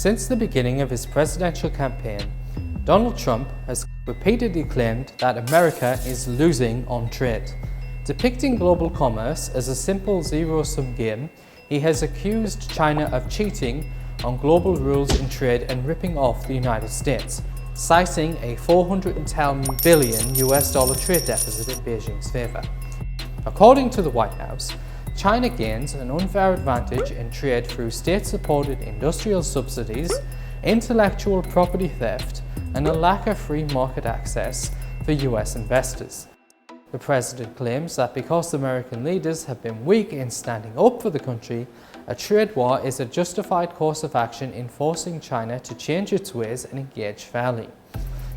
Since the beginning of his presidential campaign, Donald Trump has repeatedly claimed that America is losing on trade. Depicting global commerce as a simple zero-sum game, he has accused China of cheating on global rules in trade and ripping off the United States, citing a $410 billion trade deficit in Beijing's favor. According to the White House, China gains an unfair advantage in trade through state-supported industrial subsidies, intellectual property theft, and a lack of free market access for US investors. The president claims that because American leaders have been weak in standing up for the country, a trade war is a justified course of action in forcing China to change its ways and engage fairly.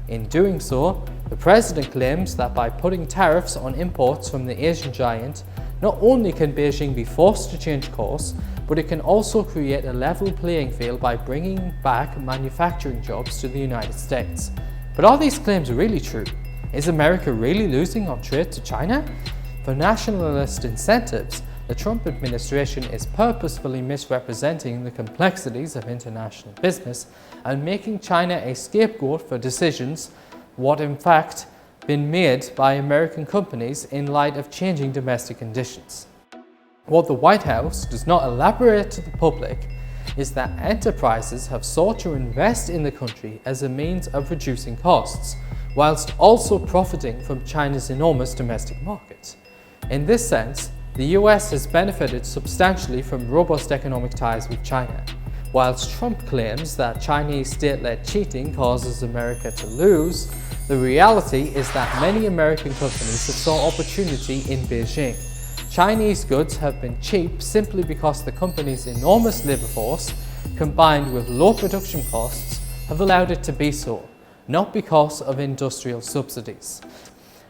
In doing so, the president claims that by putting tariffs on imports from the Asian giant, not only can Beijing be forced to change course, but it can also create a level playing field by bringing back manufacturing jobs to the United States. But are these claims really true? Is America really losing on trade to China? For nationalist incentives, the Trump administration is purposefully misrepresenting the complexities of international business and making China a scapegoat for decisions what in fact been made by American companies in light of changing domestic conditions. What the White House does not elaborate to the public is that enterprises have sought to invest in the country as a means of reducing costs, whilst also profiting from China's enormous domestic market. In this sense, the US has benefited substantially from robust economic ties with China. Whilst Trump claims that Chinese state-led cheating causes America to lose, the reality is that many American companies have saw opportunity in Beijing. Chinese goods have been cheap simply because the company's enormous labor force, combined with low production costs, have allowed it to be so, not because of industrial subsidies.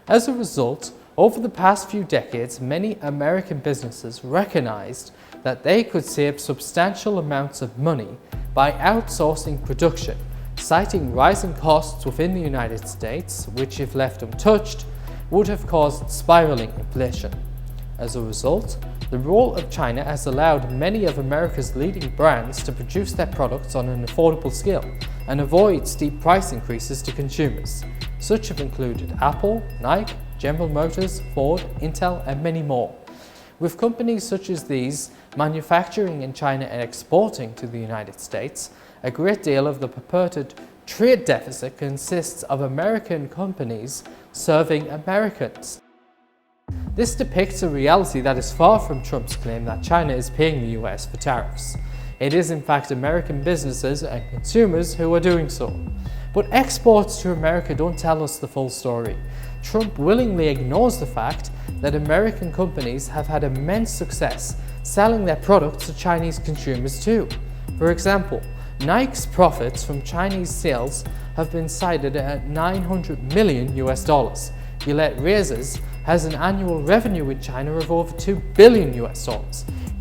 As a result, over the past few decades, many American businesses recognized that they could save substantial amounts of money by outsourcing production, citing rising costs within the United States, which if left untouched, would have caused spiraling inflation. As a result, the role of China has allowed many of America's leading brands to produce their products on an affordable scale and avoid steep price increases to consumers. Such have included Apple, Nike, General Motors, Ford, Intel, and many more. With companies such as these manufacturing in China and exporting to the United States, a great deal of the purported trade deficit consists of American companies serving Americans. This depicts a reality that is far from Trump's claim that China is paying the US for tariffs. It is in fact American businesses and consumers who are doing so. But exports to America don't tell us the full story. Trump willingly ignores the fact that American companies have had immense success selling their products to Chinese consumers too. For example, Nike's profits from Chinese sales have been cited at $900 million. Gillette Razors has an annual revenue in China of over $2 billion.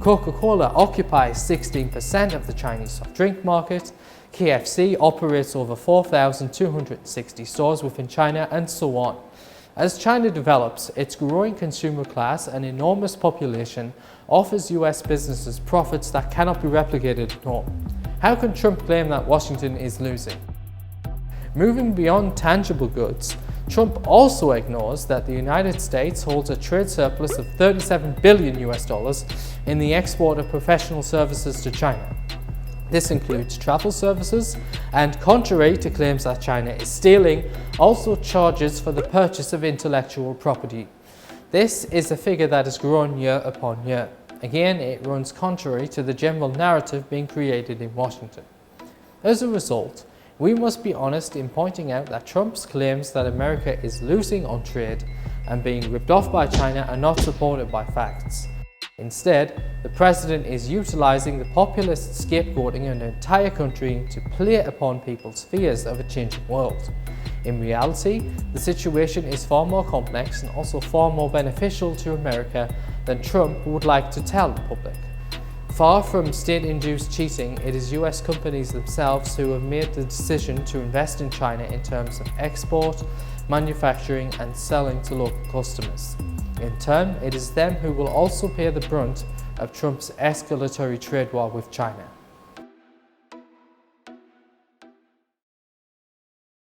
Coca-Cola occupies 16% of the Chinese soft drink market. KFC operates over 4,260 stores within China, and so on. As China develops, its growing consumer class and enormous population offers US businesses profits that cannot be replicated at home. How can Trump claim that Washington is losing? Moving beyond tangible goods, Trump also ignores that the United States holds a trade surplus of $37 billion in the export of professional services to China. This includes travel services and, contrary to claims that China is stealing, also charges for the purchase of intellectual property. This is a figure that has grown year upon year. Again, it runs contrary to the general narrative being created in Washington. As a result, we must be honest in pointing out that Trump's claims that America is losing on trade and being ripped off by China are not supported by facts. Instead, the president is utilizing the populist scapegoating an entire country to play upon people's fears of a changing world. In reality, the situation is far more complex and also far more beneficial to America than Trump would like to tell the public. Far from state-induced cheating, it is US companies themselves who have made the decision to invest in China in terms of export, manufacturing, and selling to local customers. In turn, it is them who will also pay the brunt of Trump's escalatory trade war with China.